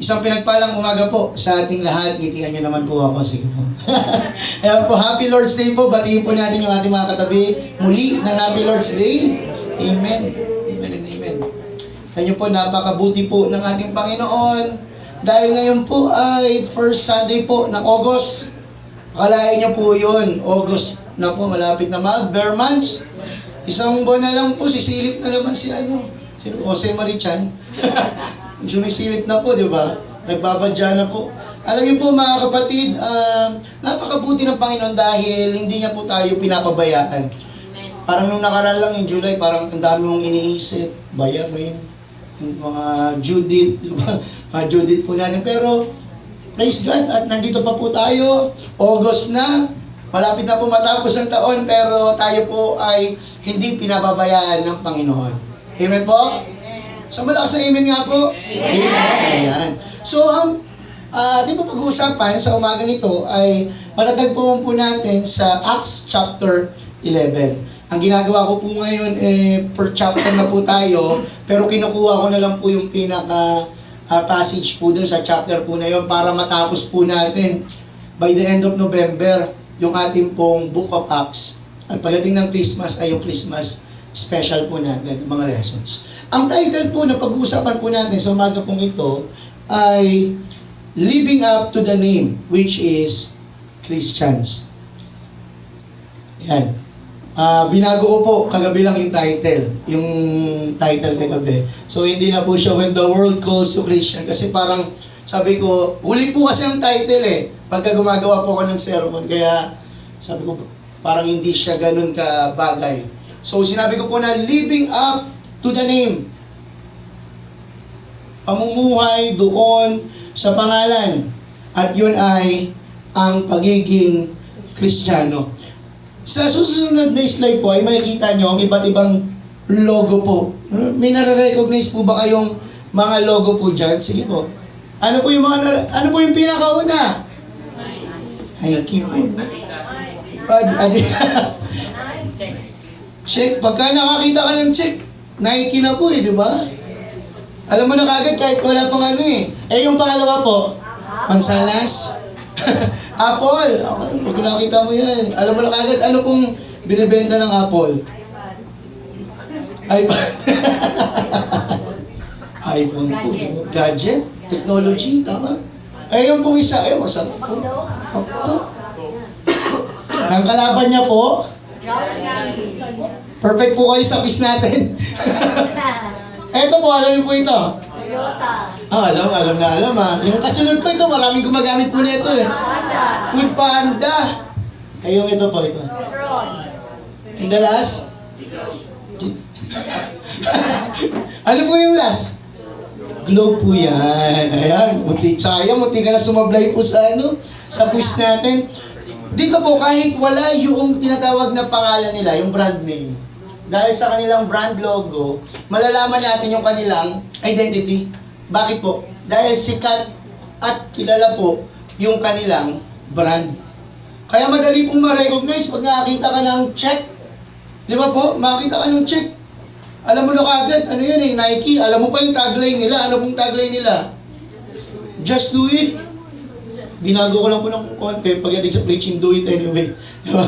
Isang pinagpalang umaga po sa ating lahat. Ngitian nyo naman po ako. Sige po. Ayan po, Happy Lord's Day po. Batiin po natin yung ating mga katabi muli ng Happy Lord's Day. Amen. Amen and amen. Kanya po, napakabuti po ng ating Panginoon. Dahil ngayon po ay first Sunday po ng August. Akalain niyo po yun. August na po, malapit na mag-bare months. Isang buwan na lang po, sisilip na naman si Jose Marichan. Sumisilip na po, di ba? Nagbabadya na po. Alam niyo po mga kapatid, napakabuti ng Panginoon dahil hindi niya po tayo pinapabayaan. Parang nung nakaraan lang yung July, parang ang dami mong iniisip. Bayan mo yun. Mga Judith, di ba? Mga Judith po natin. Pero, praise God, at nandito pa po tayo. August na. Malapit na po matapos ang taon, pero tayo po ay hindi pinababayaan ng Panginoon. Amen po? So, malakas na amen nga po. Amen. Ayan. So, di po pag-uusapan sa umagang ito ay matatagpuan po natin sa Acts chapter 11. Ang ginagawa ko po ngayon, per chapter na po tayo, pero kinukuha ko na lang po yung pinaka passage po dun sa chapter po na yun para matapos po natin by the end of November yung ating pong Book of Acts. At pagdating ng Christmas ay yung Christmas special po natin, mga lessons. Ang title po na pag-uusapan po natin sa umaga pong ito ay Living Up to the Name, which is Christians. Yan. Binago ko po kagabi lang yung title kagabi. So hindi na po siya When the World Calls You Christian, kasi parang sabi ko, huli po kasi ang title pagka gumagawa po ako ng sermon, kaya sabi ko parang hindi siya ganun ka bagay. So sinabi ko po na living up to the name. Pamumuhay doon sa pangalan. At yun ay ang pagiging Kristiyano. Sa susunod na slide po ay makikita nyo ang iba't ibang logo po. May nare-recognize po ba kayong mga logo po dyan? Sige po. Ano po yung pinakauna? Nike po. Check. Pagka nakakita ka ng check, Nike na po di ba? Alam mo na kagad kahit wala pang yung pangalawa po, mansanas. Apple. Pag nakita mo yan, alam mo na kagad ano pong binibenta ng Apple? iPad. iPhone po. Gadget. Technology. Tama. Yung pong isa. Masarap po. Ang kalaban niya po, perfect po kayo sa quiz natin. Eto po, alam niyo po ito. Toyota. Alam na. Yung kasunod po ito, maraming gumagamit po nito Food Panda. Yung ito po ito. And the last? Ano po yung last? Globe po yan. Ayan, munti ka na sumablay po sa sa quiz natin. Dito po, kahit wala yung tinatawag na pangalan nila, yung brand name, dahil sa kanilang brand logo, malalaman natin yung kanilang identity. Bakit po? Dahil sikat at kilala po yung kanilang brand. Kaya madali pong ma-recognize pag nakakita ka ng check. Di ba po? Makakita ka ng check. Alam mo na kagad, Nike. Alam mo pa yung tagline nila. Ano pong tagline nila? Just do it. Binago ko lang po ng konti pagdating sa preaching, do it anyway. Di ba?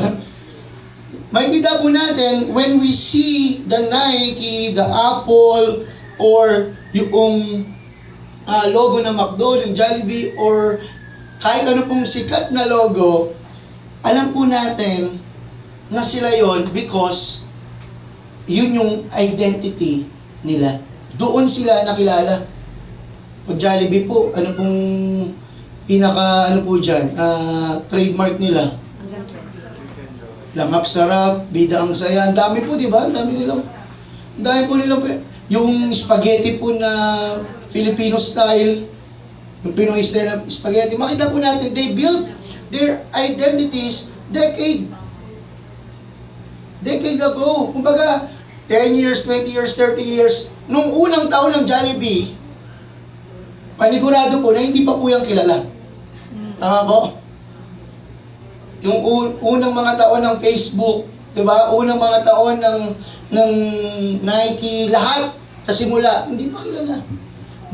Makikita po natin, when we see the Nike, the Apple, or yung logo ng McDo, ng Jollibee, or kahit ano pong sikat na logo, alam po natin na sila yon because yun yung identity nila. Doon sila nakilala. Pag Jollibee po, ano pong trademark nila? Langap sarap, bida ang saya. Ang dami po, di ba? Ang dami po nilang yung spaghetti po na Filipino style, yung Pinoy style na spaghetti. Makita po natin, they built their identities decade ago. Kumbaga, 10 years, 20 years, 30 years, nung unang taon ng Jollibee, panigurado po na hindi pa po yung kilala. Tama po? Yung unang mga taon ng Facebook, 'di ba? Unang mga taon ng Nike, lahat sa simula hindi pa kilala.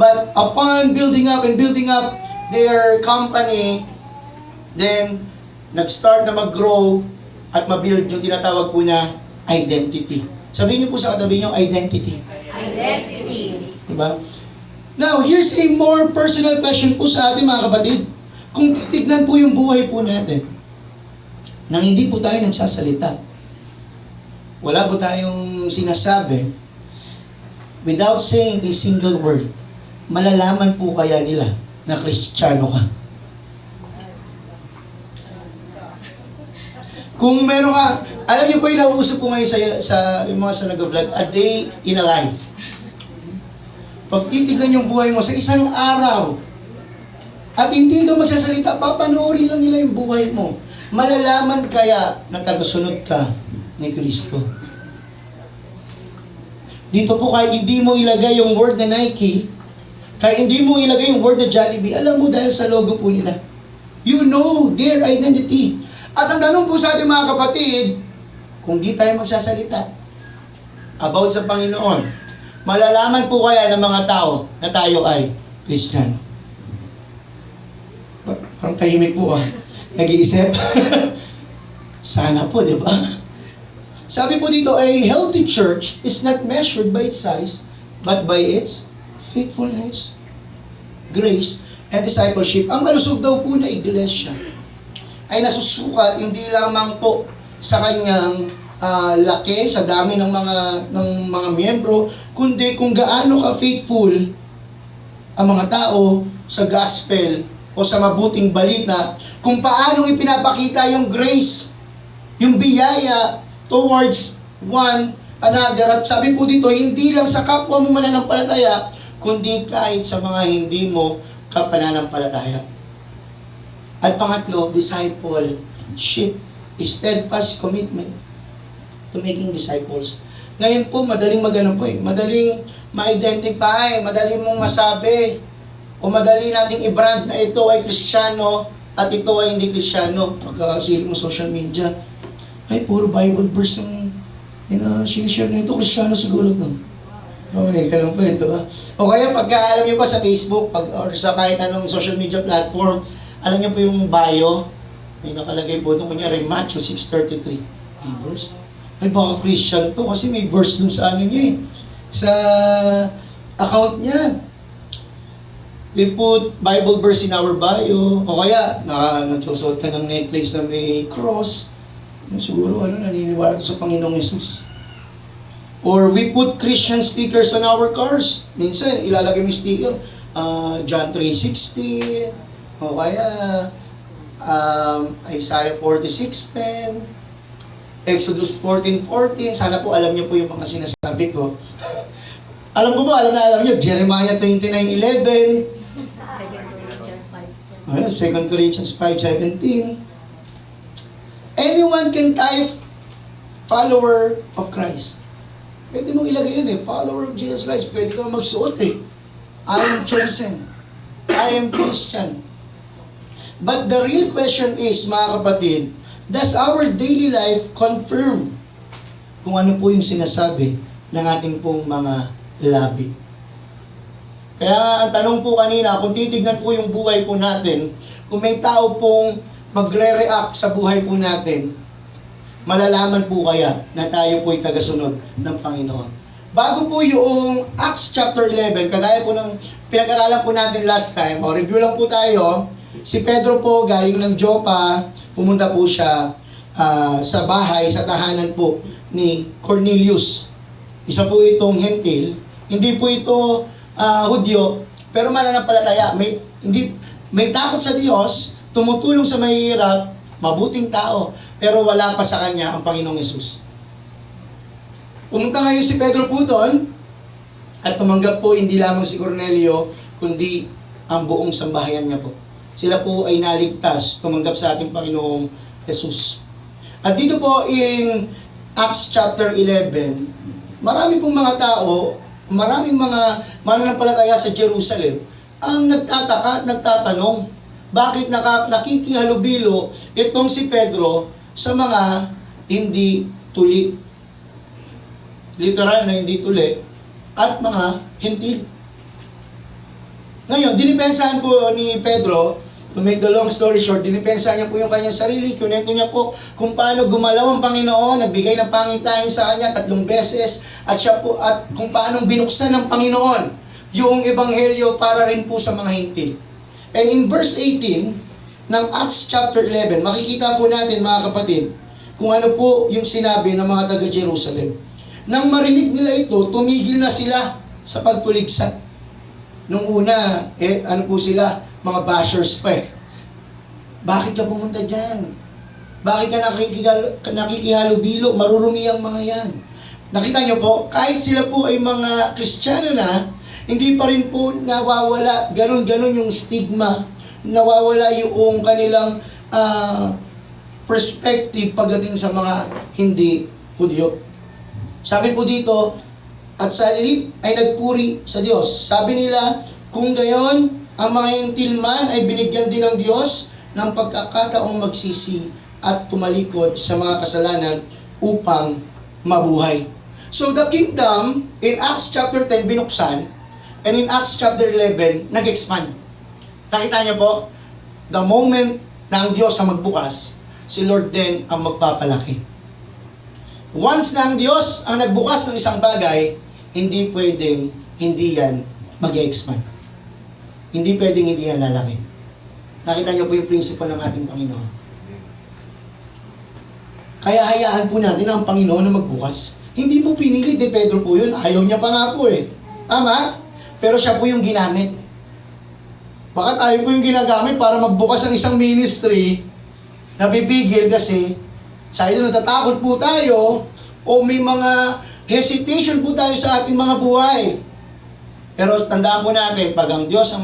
But upon building up and building up their company, then nag-start na mag-grow at ma-build yung tinatawag po na identity. Sabihin niyo po sa katabi niyo, identity. Identity. Diba? Now, here's a more personal question po sa ating mga kapatid. Kung titignan po yung buhay po natin, nang hindi po tayo nagsasalita, wala po tayong sinasabi, without saying a single word, malalaman po kaya nila na Kristiyano ka? Kung meron ka, alam niyo po yung nauusap po ngayon sa yung mga sa nag-vlog, a day in a life. Pag titignan yung buhay mo sa isang araw, at hindi ka magsasalita, papanoorin lang nila yung buhay mo. Malalaman kaya na tagasunod ka ni Kristo. Dito po kahit hindi mo ilagay yung word na Nike, kahit hindi mo ilagay yung word na Jollibee, alam mo dahil sa logo po nila. You know their identity. At ang tanong po sa ating mga kapatid, kung di tayo magsasalita about sa Panginoon, malalaman po kaya ng mga tao na tayo ay Kristiyano. Parang tahimik po nag-iisip. Sana po, di ba? Sabi po dito, a healthy church is not measured by its size, but by its faithfulness, grace, and discipleship. Ang malusog daw po na iglesia ay nasusukat hindi lamang po sa kanyang laki, sa dami ng mga miyembro, kundi kung gaano ka-faithful ang mga tao sa gospel o sa mabuting balita, kung paano ipinapakita yung grace, yung biyaya towards one another. At sabi po dito, hindi lang sa kapwa mo mananampalataya, kundi kahit sa mga hindi mo kapananampalataya. At pangatlo, discipleship, steadfast commitment to making disciples. Ngayon po, madaling madaling ma-identify, madaling mong masabi, o madali nating i-brand na ito ay Kristiyano at ito ay hindi Kristiyano. Pagkakasili mo social media, ay puro Bible verse yung sinishare na ito, Kristiyano siguro ito. Okay, ganun po ito ba? O kaya pagka alam niyo pa sa Facebook, or sa kahit anong social media platform, alam niyo po yung bio, may nakalagay po ito, kunyari Matthew 6:33. May verse. Ay baka Christian to kasi may verse dun sa niya sa account niya. We put Bible verse in our bio, o kaya nagsusuot ka ng necklace na may cross, siguro naniniwala sa Panginoong Yesus. Or we put Christian stickers on our cars. Minsan ilalagay mo yung sticker, John 3:16, o kaya Isaiah 46:10, Exodus 14:14. Sana po alam niyo po yung mga sinasabi ko. Alam ko po, alam niyo, Jeremiah 29:11, 2 Corinthians 5:17. Anyone can type follower of Christ. Pwede mong ilagay yun follower of Jesus Christ. Pwede kang magsuot I am chosen. I am Christian. But the real question is, mga kapatid, does our daily life confirm kung ano po yung sinasabi ng ating pong mga labi? Kaya ang tanong po kanina, kung titignan po yung buhay po natin, kung may tao pong magre-react sa buhay po natin, malalaman po kaya na tayo po ay tagasunod ng Panginoon. Bago po yung Acts chapter 11, kagaya po ng pinag-aralan po natin last time, o review lang po tayo, si Pedro po galing ng Joppa, pumunta po siya sa bahay, sa tahanan po ni Cornelius. Isa po itong Hentil, hindi po ito Hudyo, pero mananampalataya, may takot sa Diyos, tumutulong sa mahihirap, mabuting tao, pero wala pa sa kanya ang Panginoong Yesus. Pumunta ngayon si Pedro po doon, at tumanggap po hindi lamang si Cornelio, kundi ang buong sambahayan niya po. Sila po ay naligtas, tumanggap sa ating Panginoong Yesus. At dito po in Acts chapter 11, marami pong mga tao, maraming mga mananampalataya sa Jerusalem ang nagtataka at nagtatanong, bakit nakikihalubilo itong si Pedro sa mga hindi tuli, literal na hindi tuli, at mga hentil. Ngayon, dinipensahan po ni Pedro, to make the long story short, dinipensahan niya po yung kanyang sarili, kunento niya po kung paano gumalaw ang Panginoon, nagbigay ng pangintayan sa kanya 3 beses, at kung paano binuksan ng Panginoon yung ebanghelyo para rin po sa mga hintil. And in verse 18 ng Acts chapter 11, makikita po natin mga kapatid, kung ano po yung sinabi ng mga taga-Jerusalem. Nang marinig nila ito, tumigil na sila sa pagtuligsa. Nung una, ano po sila? Mga bashers pa eh. Bakit ka pumunta dyan? Bakit ka nakikihalubilo? Marurumi ang mga yan. Nakita nyo po, kahit sila po ay mga Kristiyano na, hindi pa rin po nawawala, ganun-ganun yung stigma, nawawala yung kanilang perspective pagdating sa mga hindi Hudyo. Sabi po dito, at sa halip ay nagpuri sa Diyos. Sabi nila, kung gayon, ang mga hintilman ay binigyan din ng Diyos ng pagkakataong magsisi at tumalikod sa mga kasalanan upang mabuhay. So the kingdom, in Acts chapter 10, binuksan, and in Acts chapter 11, nag-expand. Nakita niyo po, the moment na ang Diyos ang magbukas, si Lord din ang magpapalaki. Once na ang Diyos ang nagbukas ng isang bagay, hindi pwedeng hindi yan mag-expand. Hindi pwedeng hindi yan lalaki. Nakita niyo po yung prinsipyo ng ating Panginoon. Kaya hayaan po natin ang Panginoon na magbukas. Hindi po pinilit ni Pedro po yun. Ayaw niya pa nga po eh. Tama? Pero siya po yung ginamit. Baka tayo po yung ginagamit para magbukas ng isang ministry na pipigil kasi sa ito natatakot po tayo o may mga hesitation po tayo sa ating mga buhay. Pero tandaan po natin, pag ang Diyos ang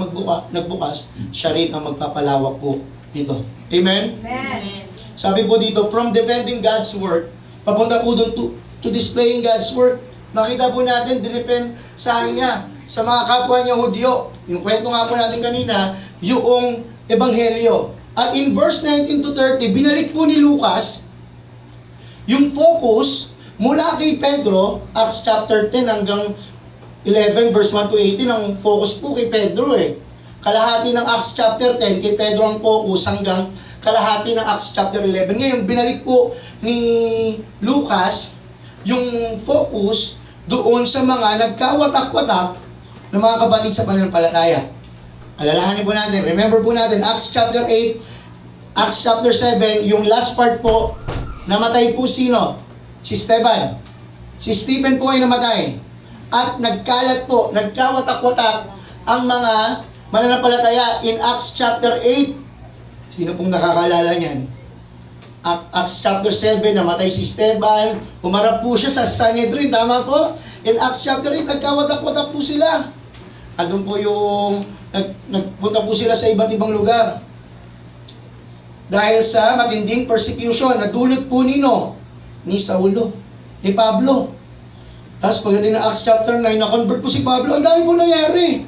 nagbukas, siya rin ang magpapalawak po dito. Amen? Amen. Sabi po dito, from defending God's work, papunta po doon to displaying God's work. Makita po natin, dinepend saan niya, sa mga kapwa niya Hudyo. Yung kwento nga po natin kanina, yung ebanghelyo. At in verse 19 to 30, binalik po ni Lucas yung focus mula kay Pedro, Acts chapter 10 hanggang 11 verse 1 to 18, ang focus po kay Pedro eh. Kalahati ng Acts chapter 10, kay Pedro ang focus hanggang kalahati ng Acts chapter 11. Ngayon, binalik po ni Lucas yung focus doon sa mga nagkawatak-watak ng mga kapatid sa pananampalataya. Alalahanin po natin, remember po natin, Acts chapter 8, Acts chapter 7, yung last part po, namatay po sino? Si Esteban. Si Stephen po ay namatay. At nagkalat po, nagkawatak-watak ang mga mananampalataya in Acts chapter 8. Sino pong nakakalala niyan? Acts chapter 7, namatay si Esteban. Humarap po siya sa Sanhedrin, tama po? In Acts chapter 8, nagkawatak-watak po sila. At doon po yung nagpunta po sila sa iba't ibang lugar. Dahil sa matinding persecution, nadulot po ni Saulo, ni Pablo. Tapos pagdating ng Acts chapter 9, na-convert po si Pablo. Ang dami po nangyari.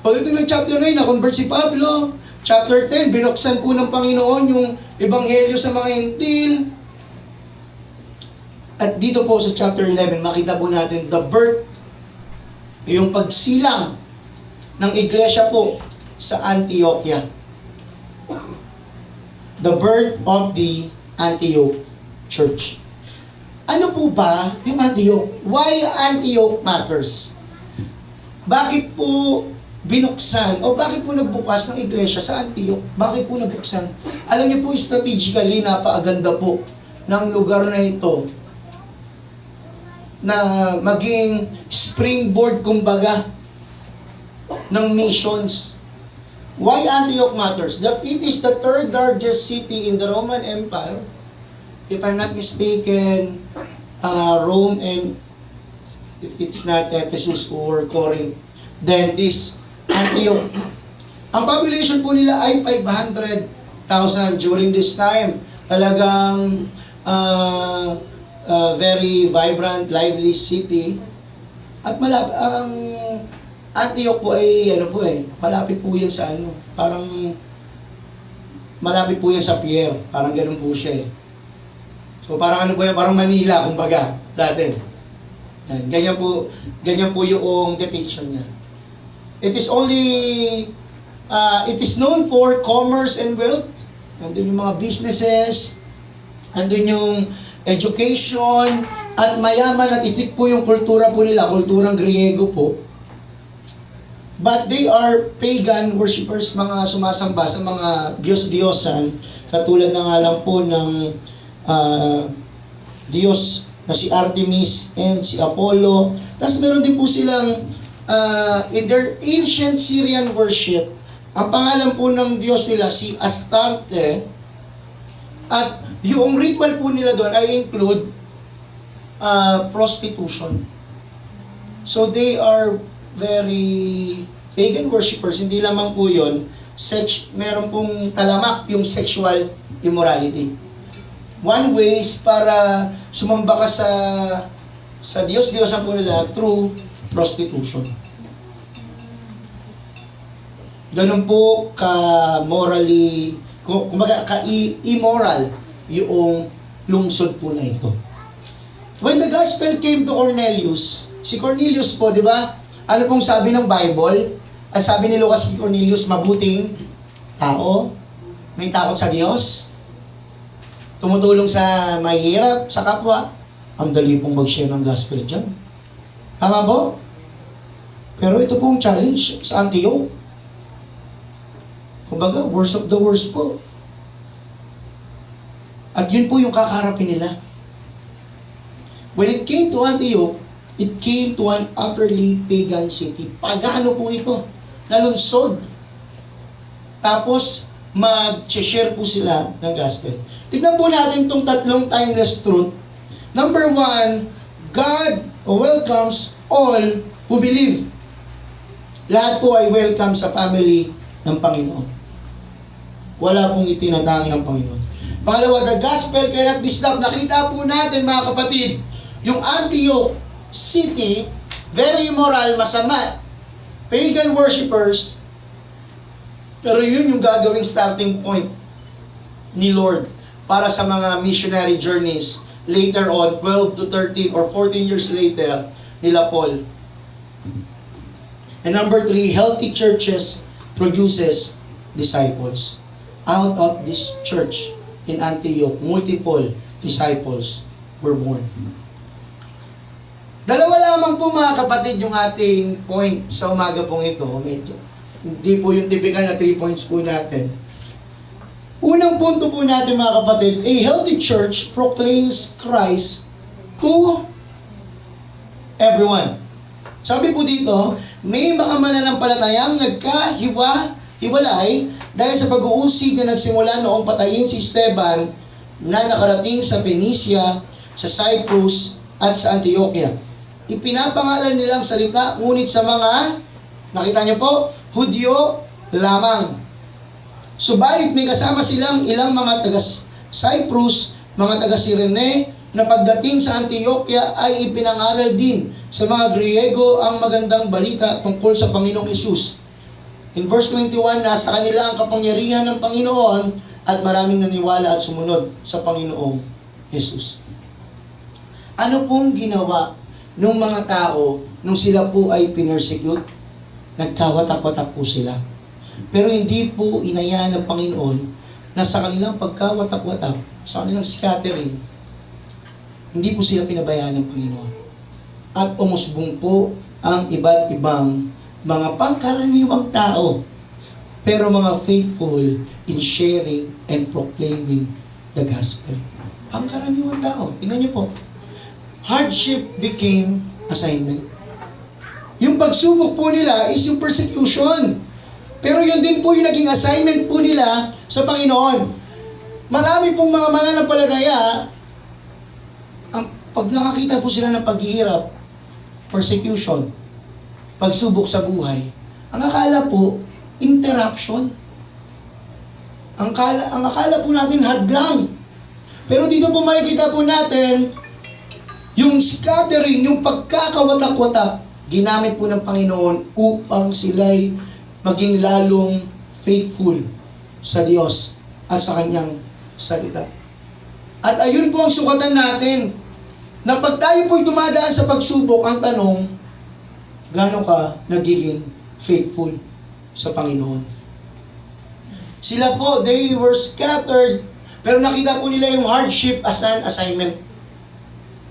Pagdating ng chapter 9, na-convert si Pablo. Chapter 10, binuksan po ng Panginoon yung ebanghelyo sa mga hintil. At dito po sa chapter 11, makita po natin the birth, yung pagsilang ng iglesia po sa Antioquia. The birth of the Antioch Church. Ano po ba yung Antioch? Why Antioch matters? Bakit po binuksan o bakit po nagbukas ng iglesia sa Antioch? Bakit po nabuksan? Alam niyo po, strategically, napakaganda po ng lugar na ito na maging springboard, kumbaga, ng missions. Why Antioch matters? That it is the third largest city in the Roman Empire. If I'm not mistaken, Rome and if it's not Ephesus or Corinth, then this Antioch. Ang population po nila ay 500,000 during this time. Talagang very vibrant, lively city. At ang Antioch po ay malapit po yan sa parang malapit po yan sa pier. Parang ganun po siya eh. So parang parang Manila kumbaga sa atin. Yan, ganyan po yung depiction niya. It is only, it is known for commerce and wealth. Andun yung mga businesses, andun yung education, at mayaman at itik po yung kultura po nila, kulturang Griego po. But they are pagan worshippers, mga sumasamba sa mga Diyos-Diyosan, katulad na nga lang po ng Diyos na si Artemis and si Apollo. Tapos meron din po silang, in their ancient Syrian worship, ang pangalan po ng Diyos nila si Astarte, at yung ritual po nila doon ay include prostitution. So they are very pagan worshippers. Hindi lamang po yun, meron pong talamak yung sexual immorality. One way is para sumamba ka sa Diyos-Diyosan po nila through prostitution. Ganun po ka-morally, kumbaga ka-immoral yung lungsod po na ito. When the gospel came to Cornelius, si Cornelius po, di ba? Ano pong sabi ng Bible? Ang sabi ni Lucas kay Cornelius, mabuting tao, may takot sa Diyos, tumutulong sa mahirap, sa kapwa. Ang dali pong mag-share ng gospel dyan. Tama po? Pero ito pong challenge sa Antioch. Kumbaga, worst of the worst po. At yun po yung kakaharapin nila. When it came to Antioch, it came to an utterly pagan city. Pagano po ito? Nalunsod. Tapos, mag-share po sila ng gospel. Tignan po natin itong tatlong timeless truth. Number one, God welcomes all who believe. Lahat po ay welcome sa family ng Panginoon. Wala pong itinatangi ang Panginoon. Pangalawa, the gospel cannot be stopped. Nakita po natin, mga kapatid, yung Antioch city, very immoral, masama, pagan worshippers, pero yun yung gagawing starting point ni Lord para sa mga missionary journeys later on, 12 to 13 or 14 years later, nila Paul. And number three, healthy churches produces disciples. Out of this church in Antioch, multiple disciples were born. Dalawa lamang po, mga kapatid, yung ating point sa umaga pong ito. Medyo hindi po yung typical na 3 points po natin. Unang punto po natin, mga kapatid, a healthy church proclaims Christ to everyone. Sabi po dito, may mga mananampalatayang hiwalay dahil sa pag-uusig na nagsimula noong patayin si Esteban na nakarating sa Phoenicia, sa Cyprus at sa Antioquia. Ipinapangalan nilang salita, ngunit sa mga, nakita niyo po, Hudyo lamang. Subalit may kasama silang ilang mga taga-Cyprus, mga taga-Cyrene, na pagdating sa Antioquia ay ipinangaral din sa mga Griego ang magandang balita tungkol sa Panginoong Hesus. In verse 21, nasa kanila ang kapangyarihan ng Panginoon at maraming naniwala at sumunod sa Panginoong Hesus. Ano pong ginawa ng mga tao nung sila po ay pinersecute? Nagkawatak-watak po sila. Pero hindi po inayaan ng Panginoon na sa kanilang pagkawatak-watak, sa kanilang scattering, hindi po sila pinabayaan ng Panginoon. At umusbong po ang iba't ibang mga pangkaraniwang tao, pero mga faithful in sharing and proclaiming the gospel. Pangkaraniwang tao. Tingnan niyo po. Hardship became assignment. Yung pagsubok po nila is yung persecution. Pero yun din po yung naging assignment po nila sa Panginoon. Marami pong mga mananampalataya, pag nakakita po sila ng paghihirap, persecution, pagsubok sa buhay, ang akala po, interruption. Ang akala po natin hadlang. Pero dito po makikita po natin, yung scattering, yung pagkakawatak-watak, ginamit po ng Panginoon upang sila'y maging lalong faithful sa Diyos at sa Kanyang salita. At ayun po ang sukatan natin, na pag tayo po'y dumadaan sa pagsubok, ang tanong, gaano ka nagiging faithful sa Panginoon. Sila po, they were scattered, pero nakita po nila yung hardship as an assignment.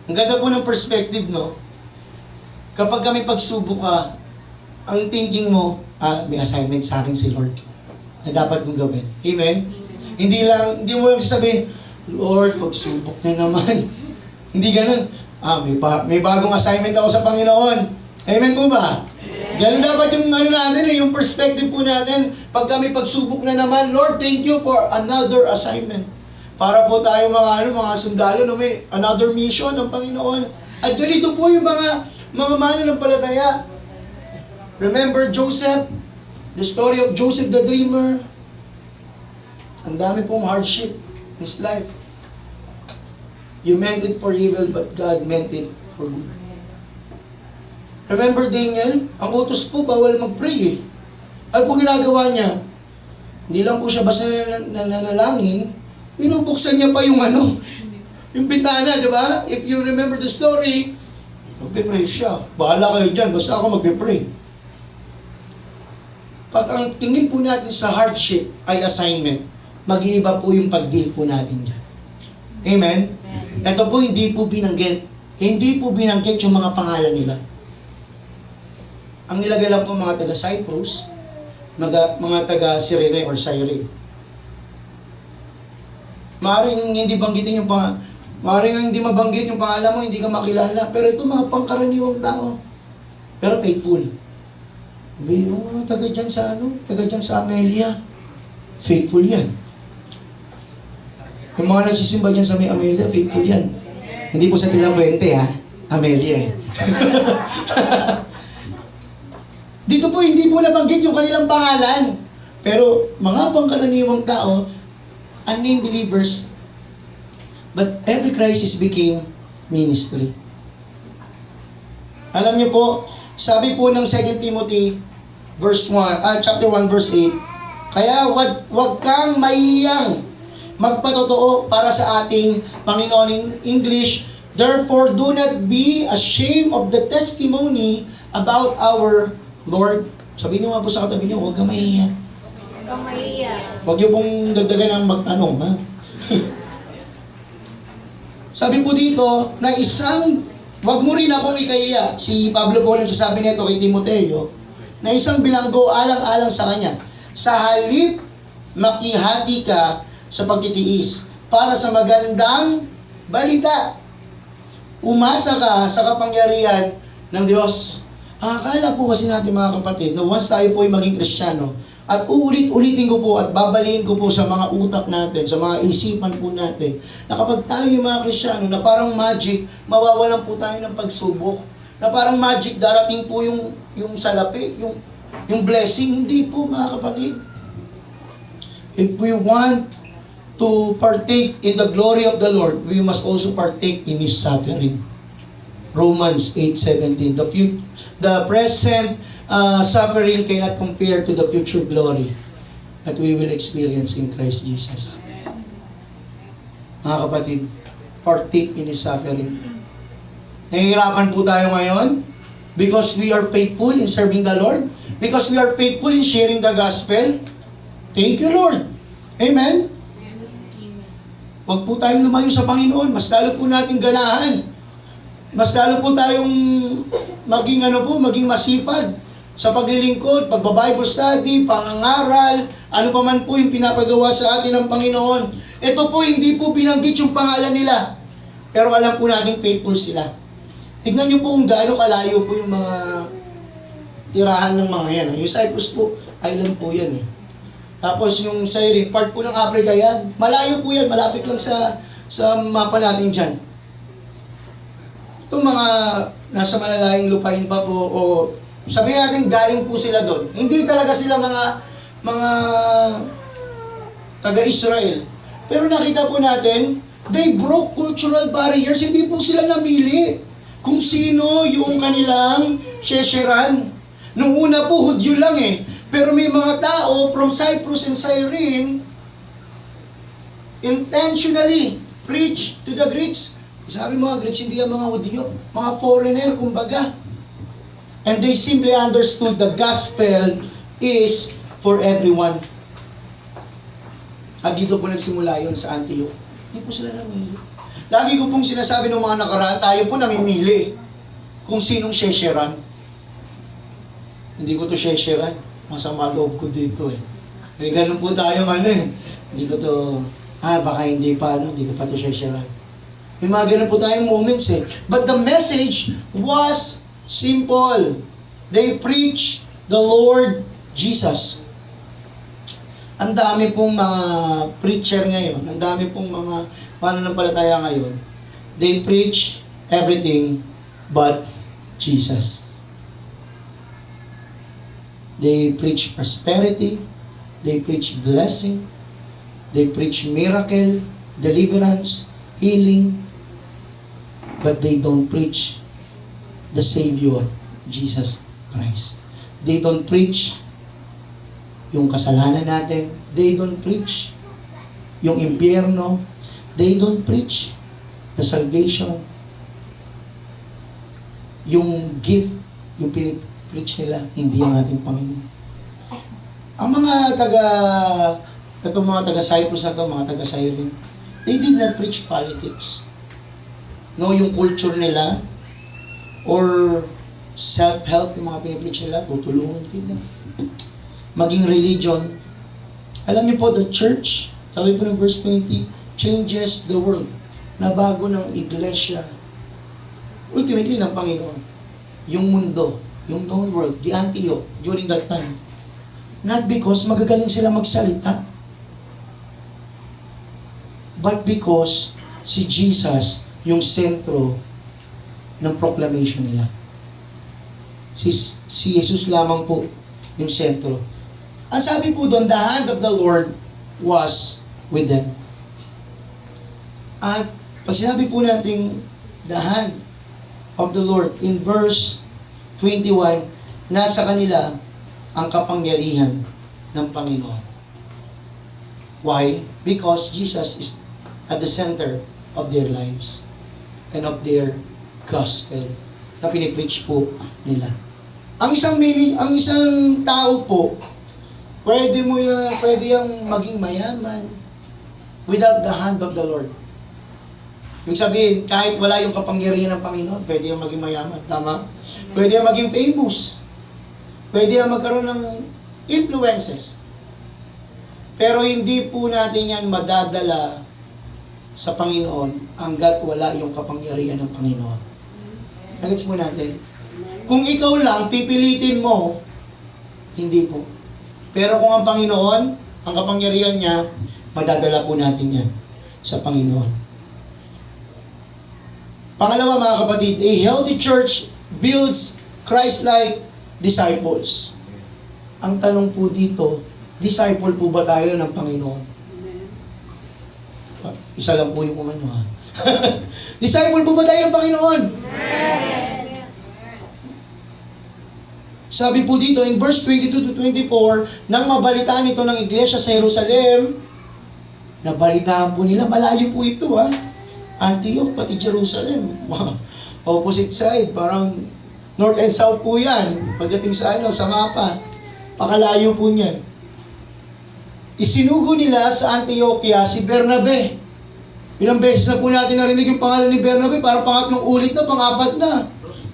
Ang ganda po ng perspective, no? Kapag kami pagsubok ka, ang thinking mo, may assignment sa akin si Lord na dapat kong gawin. Amen? Hindi mo lang sasabihin, Lord, pagsubok na naman. Hindi ganun. May bagong assignment ako sa Panginoon. Amen po ba? Ganun dapat yung natin, yung perspective po natin. Pag kami pagsubok na naman, Lord, thank you for another assignment. Para po tayo mga sundalo na may another mission ng Panginoon. At ganito po yung mga mananampalataya. Remember Joseph? The story of Joseph the Dreamer. Ang dami pong hardship in his life. You meant it for evil, but God meant it for good. Remember Daniel? Ang utos po, bawal mag-pray eh. Ano po ginagawa niya? Hindi lang po siya basta nanalangin, binubuksan niya pa yung yung bintana, di ba? If you remember the story, magpe-pray siya. Bahala kayo dyan, basta ako magpe-pray. Pag ang tingin po natin sa hardship ay assignment, mag-iiba po yung pag-deal po natin dyan. Amen? Ito po hindi po binanggit. Hindi po binanggit yung mga pangalan nila. Ang nilagay lang po mga taga Cyprus, mga taga Cyrene or Cyrene. Maaring hindi banggitin yung maaring hindi mabanggit yung pangalan mo, hindi ka makilala. Pero ito mga pangkaraniwang tao. Pero faithful. Sabi, yung mga taga dyan sa Amelia. Faithful yan. Yung mga nagsisimba dyan sa may Amelia, faithful yan. Hindi po sa Tila Puente, ha? Amelia eh. Dito po, hindi po nabanggit yung kanilang pangalan. Pero mga pangkaraniwang tao, unnamed believers, but every crisis became ministry. Alam niyo po, sabi po ng 2 Timothy chapter 1 verse 8, kaya wag kang maiyang magpatotoo para sa ating Panginoon in English. Therefore, do not be ashamed of the testimony about our Lord. Sabihin niyo nga po sa katabi niyo, huwag kang mahiya. Huwag niyo pong dagdagan ng magtanong, ha? Sabi po dito, na huwag mo rin akong ikahiya. Si Pablo po nagsasabi nito kay Timoteo, na isang bilanggo alang-alang sa kanya. Sa halip, makihati ka sa pagtitiis para sa magandang balita. Umasa ka sa kapangyarihan ng Diyos. Ang akala po kasi natin mga kapatid, na once tayo po ay maging Kristiyano, at uulit-ulitin ko po at babaliin ko po sa mga utak natin, sa mga isipan po natin, na kapag tayo yung mga Kristiyano, na parang magic, mawawalan po tayo ng pagsubok. Na parang magic, darating po yung salapi, yung blessing. Hindi po mga kapatid. If we want to partake in the glory of the Lord, we must also partake in His suffering. Romans 8:17. The present suffering cannot compare to the future glory that we will experience in Christ Jesus. Mga kapatid, partake in His suffering. Nahihirapan po tayo ngayon because we are faithful in serving the Lord, because we are faithful in sharing the gospel. Thank you, Lord. Amen? Huwag po tayong lumayo sa Panginoon. Mas lalo po natin ganahan. Mas lalo po tayong maging masipag sa paglilingkod, pagba-Bible study, pangangaral, ano pa man po yung pinapagawa sa atin ng Panginoon. Ito po, hindi po binanggit yung pangalan nila. Pero alam po natin faithful sila. Tignan niyo po kung gaano kalayo po yung mga tirahan ng mga yan. Yung Cyprus po, island po yan eh. Tapos yung Cyrene, part po ng Africa yan. Malayo po yan, malapit lang sa mapa natin dyan. Itong mga nasa malalayang lupain pa po, o sabihin natin galing po sila doon. Hindi talaga sila mga taga-Israel. Pero nakita po natin, they broke cultural barriers. Hindi po sila namili kung sino yung kanilang shesheran. Nung una po, Hudyo lang eh. Pero may mga tao from Cyprus and Cyrene intentionally preach to the Greeks. Sabi mga Greeks, hindi ang mga Hudyo, mga foreigner, kumbaga. And they simply understood the gospel is for everyone. At dito po nagsimula yun sa Antioch. Hindi po sila namili. Lagi ko pong sinasabi ng mga nakaraan, tayo po namimili kung sinong shesheran. Hindi ko to shesheran. Masama loob ko dito eh. May ganun po tayo Hindi ko to, baka hindi pa hindi ko pa to shesheran. May mga ganun po tayong moments eh. But the message was simple. They preach the Lord Jesus. Ang dami pong mga preacher ngayon, ang dami pong mga mananampalataya ngayon, they preach everything but Jesus. They preach prosperity, they preach blessing, they preach miracle, deliverance, healing, but they don't preach the Savior, Jesus Christ. They don't preach yung kasalanan natin. They don't preach yung impyerno. They don't preach the salvation. Yung gift, yung pinipreach nila, hindi ang ating Panginoon. Ang mga itong mga taga-Cyprus na to, mga taga-Cyrene, they did not preach politics. No, yung culture nila, or self-help, yung mga pinipreach nila, tutulungan kita. Maging religion. Alam niyo po, the church, sabi po ng verse 20, changes the world. Nabago ng iglesia. Ultimately, ng Panginoon. Yung mundo, yung known world, the Antioch, during that time. Not because magagaling sila magsalita, but because si Jesus, yung sentro ng proclamation nila. Si Jesus lamang po yung sentro. Ang sabi po doon, the hand of the Lord was with them. At pag sinabi po natin, the hand of the Lord, in verse 21, nasa kanila ang kapangyarihan ng Panginoon. Why? Because Jesus is at the center of their lives and of their gospel na pinipreach po nila. Ang isang tao po, pwede yung maging mayaman without the hand of the Lord. Yung sabihin, kahit wala yung kapangyarihan ng Panginoon, pwede yung maging mayaman. Tama? Pwede yung maging famous. Pwede yung magkaroon ng influences. Pero hindi po natin yan madadala sa Panginoon hanggat wala yung kapangyarihan ng Panginoon. Nagets mo natin? Kung ikaw lang, pipilitin mo, hindi po. Pero kung ang Panginoon, ang kapangyarihan niya, madadala po natin yan sa Panginoon. Pangalawa mga kapatid, a healthy church builds Christ-like disciples. Ang tanong po dito, disciple po ba tayo ng Panginoon? Isa lang po yung umano Disciple po ba tayo ng Panginoon? Sabi po dito in verse 22 to 24, nang mabalitaan ito ng iglesia sa Jerusalem, nabalitaan po nila, malayo po ito Antioch, pati Jerusalem. Opposite side, parang north and south po yan. Pagdating sa sa mapa, pakalayo po niyan. Isinugo nila sa Antioquia si Bernabe. Ilang beses na po natin narinig yung pangalan ni Bernabe, parang pangatlong ulit na, pangapat na.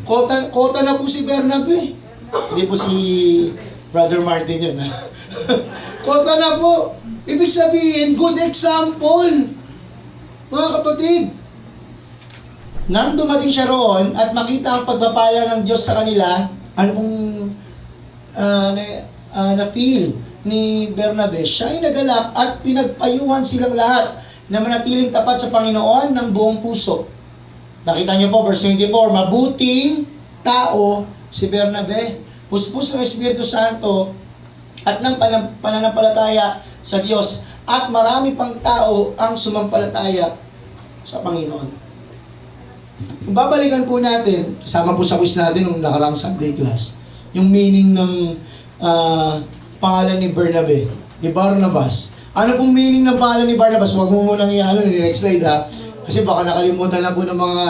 Kota na po si Bernabe. Hindi po si Brother Martin yun. Kota na po. Ibig sabihin, good example. Mga kapatid, nang dumating siya roon at makita ang pagpapala ng Diyos sa kanila, ano pong na-feel ni Bernabe, siya ay nagalak at pinagpayuhan silang lahat na manatiling tapat sa Panginoon ng buong puso. Nakita niyo po, verse 24, mabuting tao si Bernabe, puspos ng Espiritu Santo at ng pananampalataya sa Diyos, at marami pang tao ang sumampalataya sa Panginoon. Kung babalikan po natin, kasama po sa quiz natin nung nakarang Sunday class, yung meaning ng pangalan ni Bernabe, ni Barnabas. Ano pong meaning ng pangalan ni Barnabas? Huwag mo munang next slide kasi baka nakalimutan na po ng mga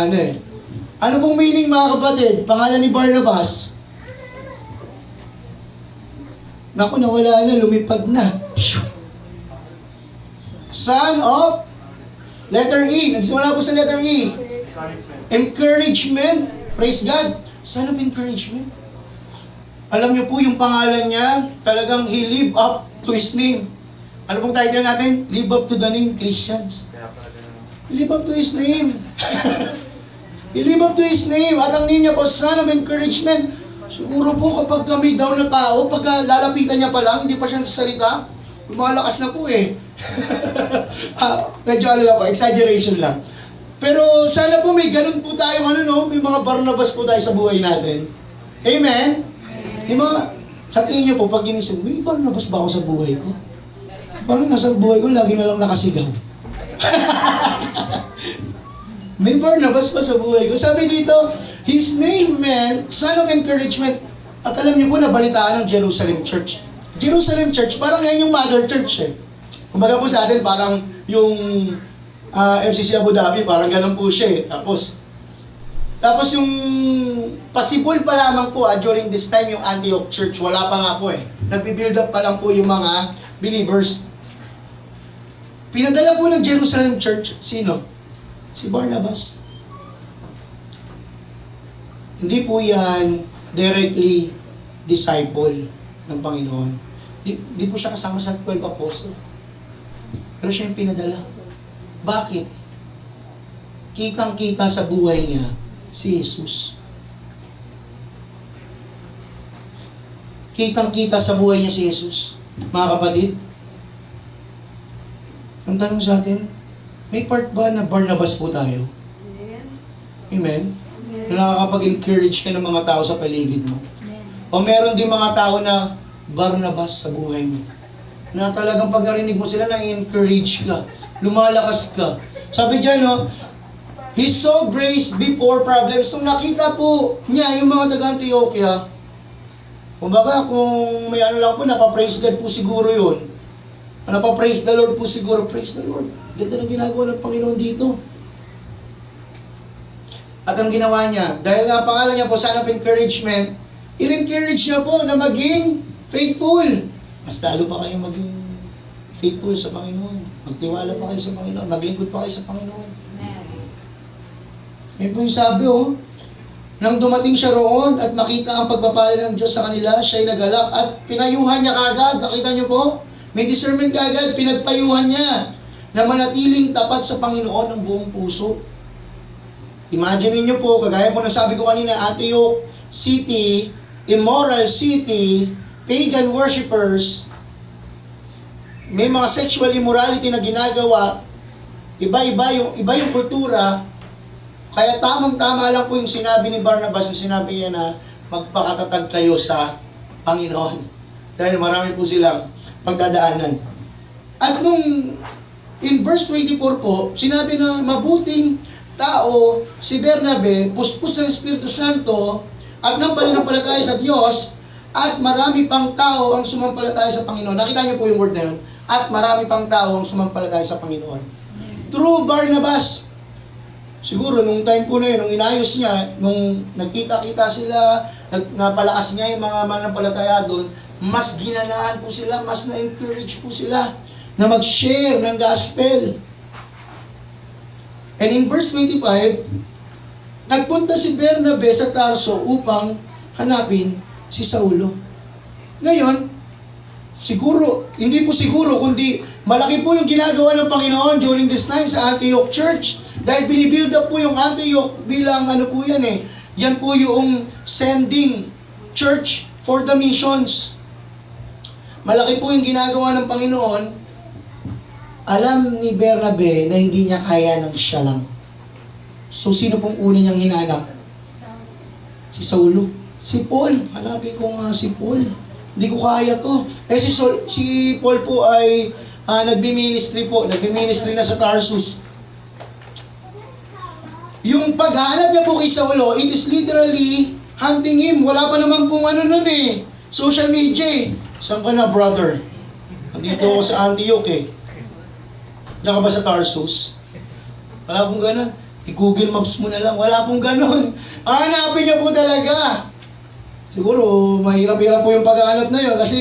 Ano pong meaning mga kapatid? Pangalan ni Barnabas? Naku, nawala na, lumipad na. Son of letter E. Nagsimula po sa letter E. Encouragement. Praise God. Son of encouragement. Alam niyo po yung pangalan niya, talagang he live up to his name. Ano pong title natin? Live up to the name, Christians. Live up to his name. He live up to his name. At ang name niya po, son of encouragement. Siguro po kapag kami down na tao, pagka lalapitan niya pa lang, hindi pa siya nagsasalita, lumalakas na po eh. Medyo ano lang po, exaggeration lang. Pero sana po may ganun po tayong may mga Barnabas po tayo sa buhay natin. Amen? Yung mga, sa tingin niyo po, pag ginising, may Barnabas ba ako sa buhay ko? Parang nasa buhay ko, lagi na lang nakasigaw. May Barnabas pa sa buhay ko. Sabi dito, his name meant son of encouragement. At alam niyo po, nabalitaan ng Jerusalem Church. Jerusalem Church, parang yan yung mother church eh. Kumbaga po sa atin, parang yung FCC Abu Dhabi, parang ganun po siya eh. Tapos yung possible pa lamang po during this time yung Antioch Church, wala pa nga po eh. Nagbi-build up pa lang po yung mga believers. Pinadala po ng Jerusalem Church, sino? Si Barnabas. Hindi po yan directly disciple ng Panginoon. Di po siya kasama sa 12 apostles. Pero siya yung pinadala. Bakit? Kitang-kita sa buhay niya si Jesus. Kitang-kita sa buhay niya si Jesus. Mga kapatid, ang tanong sa atin, may part ba na Barnabas po tayo? Amen? Na nakakapag-encourage ka ng mga tao sa paligid mo. O meron din mga tao na Barnabas sa buhay mo. Na talagang pag narinig mo sila, na-encourage ka. Lumalakas ka. Sabi dyan, he saw grace before problems. So nakita po niya yung mga taga-Antioquia. Kumbaga, kung may lang po, napapraise God po siguro yun. Napapraise the Lord po siguro. Praise the Lord. Ganda ng ginagawa ng Panginoon dito. At ang ginawa niya, dahil nga pangalan niya po, son of encouragement, in-encourage niya po na maging faithful. Mas lalo pa kayo maging faithful sa Panginoon. Magtiwala pa kayo sa Panginoon. Maglingkod pa kayo sa Panginoon. Yan po yung sabi, nang dumating siya roon at makita ang pagpapala ng Diyos sa kanila, siya'y nagalak at pinayuhan niya kagad. Nakita niyo po? May discernment kagad. Pinagpayuhan niya na manatiling tapat sa Panginoon ng buong puso. Imagine niyo po, kagaya po na sabi ko kanina, Antioch City, immoral city, pagan worshippers, may mga sexual immorality na ginagawa, iba yung kultura, kaya tamang-tama lang po yung sinabi ni Barnabas, yung sinabi niya na magpakatatag kayo sa Panginoon. Dahil marami po silang pagdadaanan. At nung in verse 24 po, sinabi na mabuting tao si Bernabe, puspos ng Espiritu Santo at ng pananampalataya sa Diyos, at marami pang tao ang sumampalataya sa Panginoon. Nakita niyo po yung word na yun? At marami pang tao ang sumampalataya sa Panginoon. Through Barnabas. Siguro, nung time po na yun, nung inayos niya, nung nagkita-kita sila, napalakas niya yung mga mananampalataya doon, mas ginanaan po sila, mas na-encourage po sila na mag-share ng gospel. And in verse 25, nagpunta si Bernabe sa Tarso upang hanapin si Saulo. Ngayon, siguro, hindi po siguro, kundi malaki po yung ginagawa ng Panginoon during this time sa Antioch Church. Dahil binibuild up po yung Antioch bilang po yan eh. Yan po yung sending church for the missions. Malaki po yung ginagawa ng Panginoon. Alam ni Bernabe na hindi niya kaya ng siya lang. So, sino pong una niyang hinanap? Si Saulo. Si Paul. Hanapin ko nga si Paul. Hindi ko kaya to. Si Paul po ay nagbi-ministry po. Nagbi-ministry na sa Tarsus. Yung paghahanap niya po kay Saulo, it is literally hunting him. Wala pa naman pong nun eh. Social media eh. Saan ka na, brother? Nandito ako sa Antioch eh. Diyan ka ba sa Tarsus? Wala pong ganun. I-Google Maps mo na lang. Wala pong ganun. Hanapin niya po talaga. Siguro, mahirap-hirap po yung paghahanap na yun kasi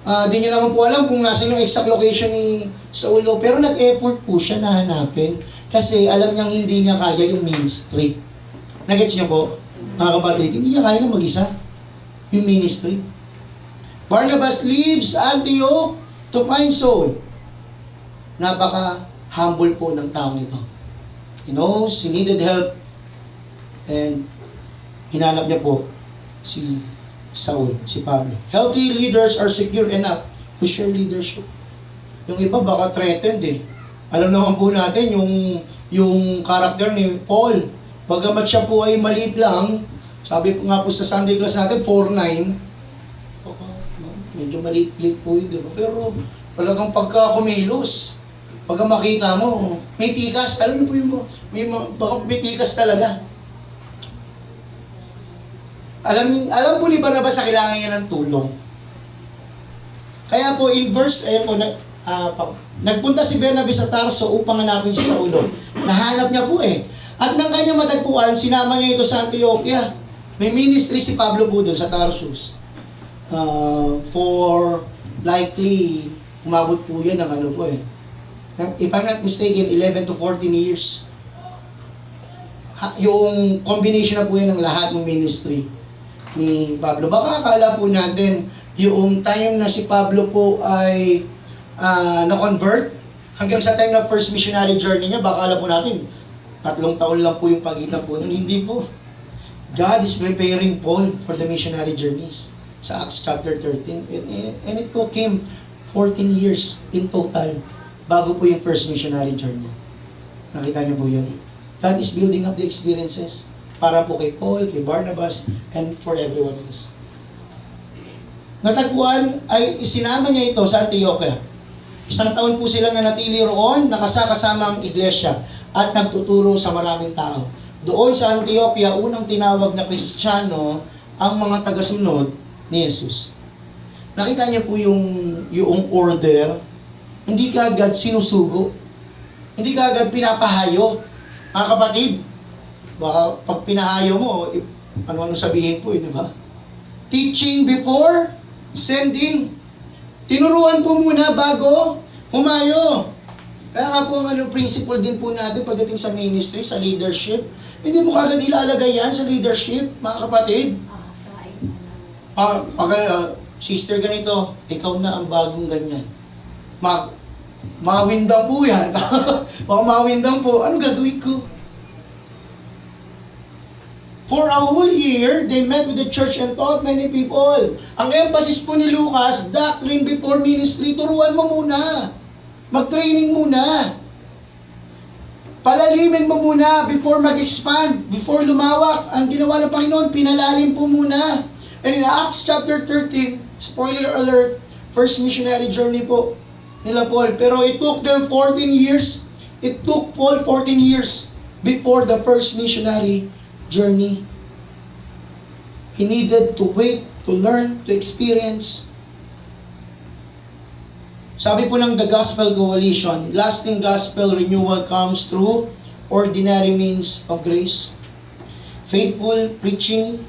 di niya naman po alam kung nasa yung exact location ni Saulo. Pero nag-effort po siya na hanapin kasi alam niyang hindi niya kaya yung ministry. Nagets niyo po, mga kapatid, hindi niya kaya na mag-isa yung ministry. Barnabas leaves Antioch to find Saul. Napaka-humble po ng taong ito. He knows he needed help and hinanap niya po si Saul, si Pablo. Healthy leaders are secure enough to share leadership. Yung iba baka threatened eh. Alam naman po natin yung karakter ni Paul. Bagamat siya po ay maliit lang, sabi po nga po sa Sunday class natin, 4'9". Medyo maliit-liit po yun, di ba? Pero talagang pagka kumilos, pagka makita mo, may tikas. Alam niyo po yung may tikas talaga. Alam po ni Barnabas na kailangan niya ng tulong. Kaya po in verse, nagpunta si Bernabe sa Tarso upang hanapin siya sa ulo. Nahanap niya po eh. At nang kanyang matagpuan, sinama niya ito sa Antioquia. May ministry si Pablo po doon sa Tarsus. For likely, umabot po yan ng ano po eh. If I'm not mistaken, 11 to 14 years. Yung combination na po yan ng lahat ng ministry ni Pablo. Baka akala po natin yung time na si Pablo po ay na-convert hanggang sa time na first missionary journey niya, baka akala po natin 3 taon lang po yung pagitan po nun. Hindi po. God is preparing Paul for the missionary journeys sa Acts chapter 13. And it took him 14 years in total bago po yung first missionary journey. Nakita niyo po yun? God is building up the experiences para po kay Paul, kay Barnabas, and for everyone else. Natagpuan ay isinama niya ito sa Antioquia. 1 taon po silang nanatili roon, nakasama ang iglesia at nagtuturo sa maraming tao. Doon sa Antioquia, unang tinawag na Kristiyano ang mga tagasunod ni Jesus. Nakita niyo po yung order, hindi kaagad sinusugo, hindi kaagad pinapahayo. Mga kapatid, baka pag pinahayo mo, ano-ano sabihin po, di ba? Teaching before sending. Tinuruan po muna bago humayo. Kaya nga po ang principle din po natin pagdating sa ministry, sa leadership. Hindi mo kagad ilalagay yan sa leadership, mga kapatid. Sister ganito, ikaw na ang bagong ganyan. Mawindang po yan. Baka mawindang po, ano gagawin ko? For a whole year, they met with the church and taught many people. Ang emphasis po ni Lucas, doctrine before ministry, turuan mo muna. Mag-training muna. Palalimin mo muna before mag-expand, before lumawak. Ang ginawa ng Panginoon, pinalalim po muna. And in Acts chapter 13, spoiler alert, first missionary journey po nila Paul. Pero it took them 14 years. It took Paul 14 years before the first missionary journey. He needed to wait, to learn, to experience. Sabi po ng The Gospel Coalition, lasting gospel renewal comes through ordinary means of grace. Faithful preaching,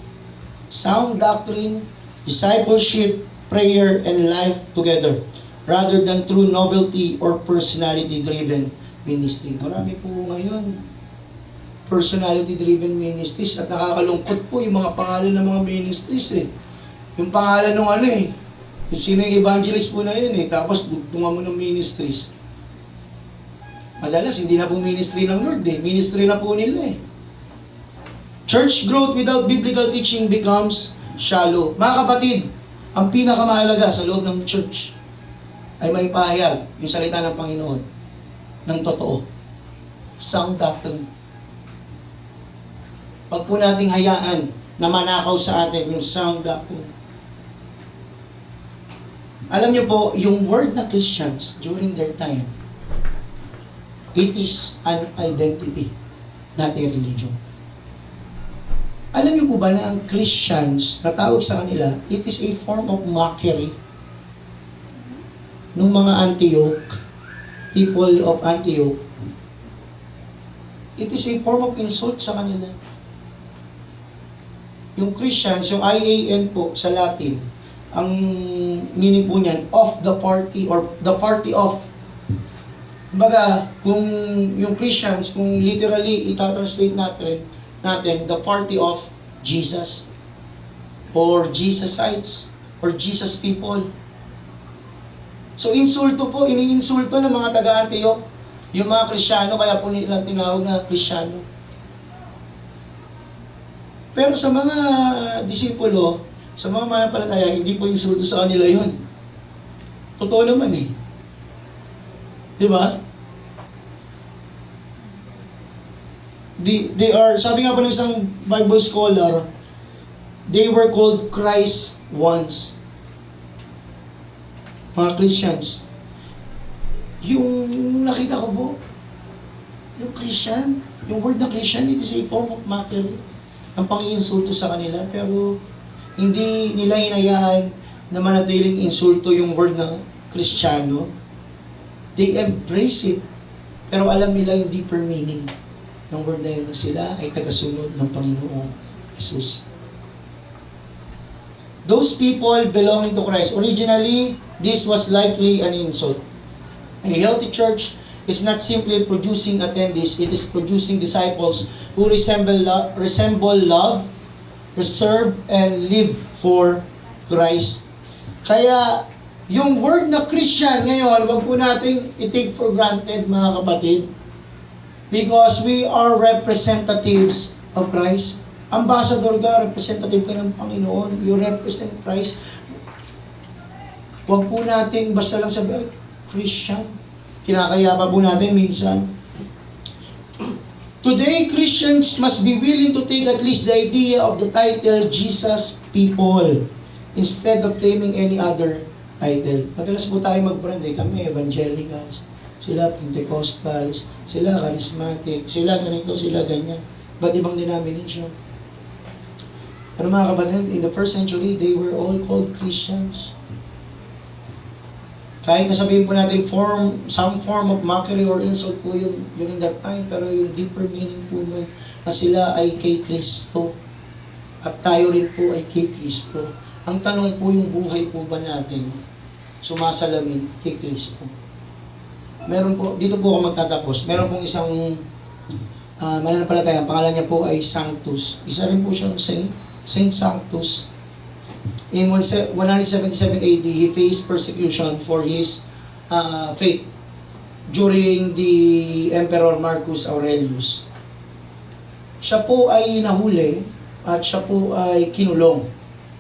sound doctrine, discipleship, prayer, and life together, rather than through novelty or personality-driven ministry. Marami po ngayon personality-driven ministries at nakakalungkot po yung mga pangalan ng mga ministries eh. Yung pangalan ng yung sino yung evangelist po na yun eh, tapos dugtungan mo ng ministries. Madalas, hindi na po ministry ng Lord eh, ministry na po nila eh. Church growth without biblical teaching becomes shallow. Mga kapatid, ang pinakamahalaga sa loob ng church ay may pahayag yung salita ng Panginoon ng totoo. Sound doctrine. Pag po nating hayaan na manakaw sa atin yung sound doctrine. Alam niyo po, yung word na Christians during their time, it is an identity, not a religion. Alam niyo po ba na ang Christians, na tawag sa kanila, it is a form of mockery nung mga Antioch, people of Antioch. It is a form of insult sa kanila. Yung Christians, yung IAN po sa Latin, ang meaning po niyan, of the party or the party of. Kumbaga, kung yung Christians, kung literally itatranslate natin, the party of Jesus or Jesusites or Jesus people. So insulto po, iniinsulto ng mga taga-Antioch yung mga Kristiyano, kaya po nilang tinawag na Kristiyano. Pero sa mga disipulo, sa mga manampalataya, hindi po insulto sa kanila yun. Totoo naman eh. Di ba? They are, sabi nga po ng isang Bible scholar, they were called Christ ones. Mga Christians. Yung nakita ko po, yung Christian, yung word na Christian, it is a form of mockery. Ang pang-iinsulto sa kanila, pero hindi nila hinayaan na manatiling insulto yung word na Kristiyano. They embrace it, pero alam nila yung deeper meaning ng word na yun, na sila ay tagasunod ng Panginoong Jesus. Those people belonging to Christ, originally, this was likely an insult. A healthy church is not simply producing attendees, it is producing disciples who resemble love, reserve, and live for Christ. Kaya, yung word na Christian ngayon, wag po natin i-take for granted, mga kapatid, because we are representatives of Christ. Ambassador ka, representative ka ng Panginoon, you represent Christ. Wag po natin basta lang sabi, Christian. Kinakaya pa po natin minsan. Today, Christians must be willing to take at least the idea of the title Jesus People instead of claiming any other title. Madalas po tayo mag-brand kami evangelicals, sila Pentecostals, sila charismatic, sila ganito, sila ganyan. Ba't ibang denomination? Pero mga kapatid, in the first century, they were all called Christians. Kahit nasabihin po natin some form of mockery or insult po yun during that time, pero yung deeper meaning po nun, na sila ay kay Kristo. At tayo rin po ay kay Kristo. Ang tanong po, yung buhay po ba natin sumasalamin kay Kristo? Meron po, dito po ako magtatapos, meron pong isang mananampalataya, ang pangalan niya po ay Sanctus. Isa rin po siyang Saint Sanctus. In 177 AD, he faced persecution for his faith during the Emperor Marcus Aurelius. Siya po ay nahuli at siya po ay kinulong.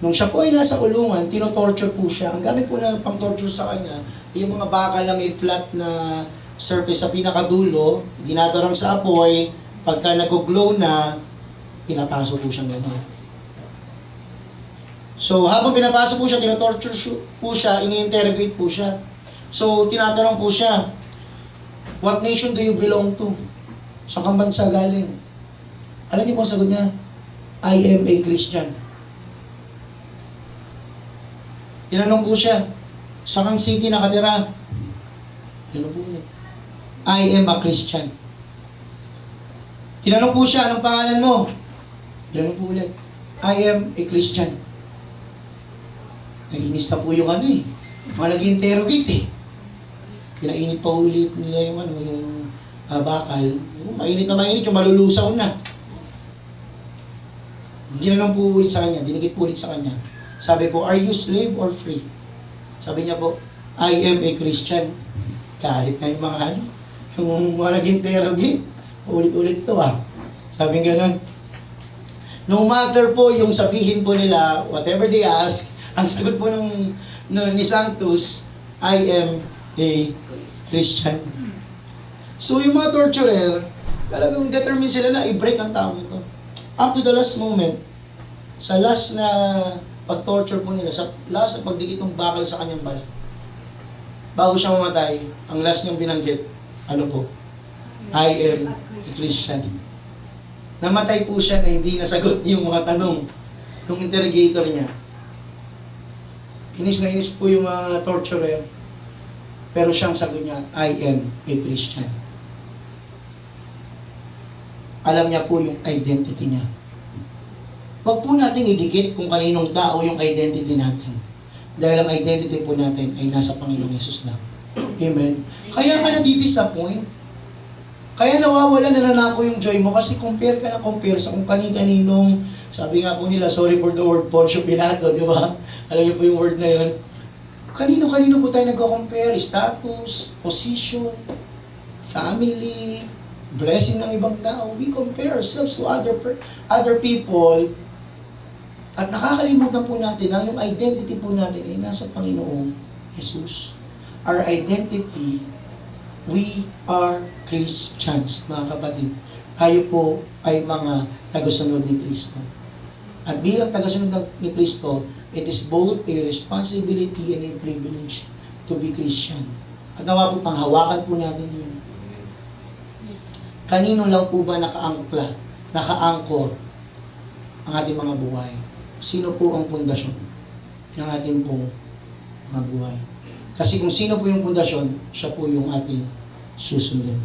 Nung siya po ay nasa kulungan, tinotorture po siya. Ang gamit po na pang-torture sa kanya, yung mga bakal na may flat na surface sa pinakadulo, dinatarang sa apoy, pagka nag-glow na, pinapasok po siyang gano'n. So, habang pinapasok po siya, tinotorture po siya, ini-interrogate po siya. So, tinatanong po siya, what nation do you belong to? Saan kang bansa galing? Alam niyo po ang sagot niya? I am a Christian. Tinanong po siya, saan kang city nakatira? Tinanong po ulit. I am a Christian. Tinanong po siya, anong pangalan mo? Tinanong po ulit. I am a Christian. Nainis na po yung mga nag-interrogate Pinainit pa ulit nila yung bakal. Mainit na mainit, yung malulusaw na. Ginanong po ulit sa kanya, dinigit po ulit sa kanya. Sabi po, are you slave or free? Sabi niya po, I am a Christian. Kahit na yung mga nag-interrogate. Ulit-ulit to Sabi nga no matter po yung sabihin po nila, whatever they ask, ang sagot po ni Sanctus, I am a Christian. So yung mga torturer, talagang determined sila na i-break ang tao ito. Up to the last moment, sa last na pag-torture po nila, sa last na pagdikit ng bakal sa kanyang balat, bago siya mamatay, ang last niyang binanggit, I am a Christian. Namatay po siya na hindi nasagot yung mga tanong ng interrogator niya. Inis na inis po yung mga torturer. Pero siyang sagot niya, I am a Christian. Alam niya po yung identity niya. Huwag po nating idikit kung kaninong tao yung identity natin. Dahil ang identity po natin ay nasa Panginoong Yesus lang. Amen. Kaya ka nadidisappoint. Kaya nawawala, nananako yung joy mo kasi compare ka na compare sa kung kani-kaninong, sabi nga po nila, sorry for the word, Poncio Pilato, di ba? Alam niyo po yung word na yun. Kanino-kanino po tayo nagko-compare? Status, position, family, blessing ng ibang tao. We compare ourselves to other people. At nakakalimutan po natin na yung identity po natin ay nasa Panginoong Jesus. Our identity, we are Christians, mga kapatid. Tayo po ay mga tagasunod ni Kristo. At bilang tagasunod ni Kristo, it is both a responsibility and a privilege to be Christian. At nawa po panghawakan po natin yun. Kanino lang po ba nakaangkor ang ating mga buhay? Sino po ang pundasyon ng ating pong mga buhay? Kasi kung sino po yung pundasyon, siya po yung ating susundin.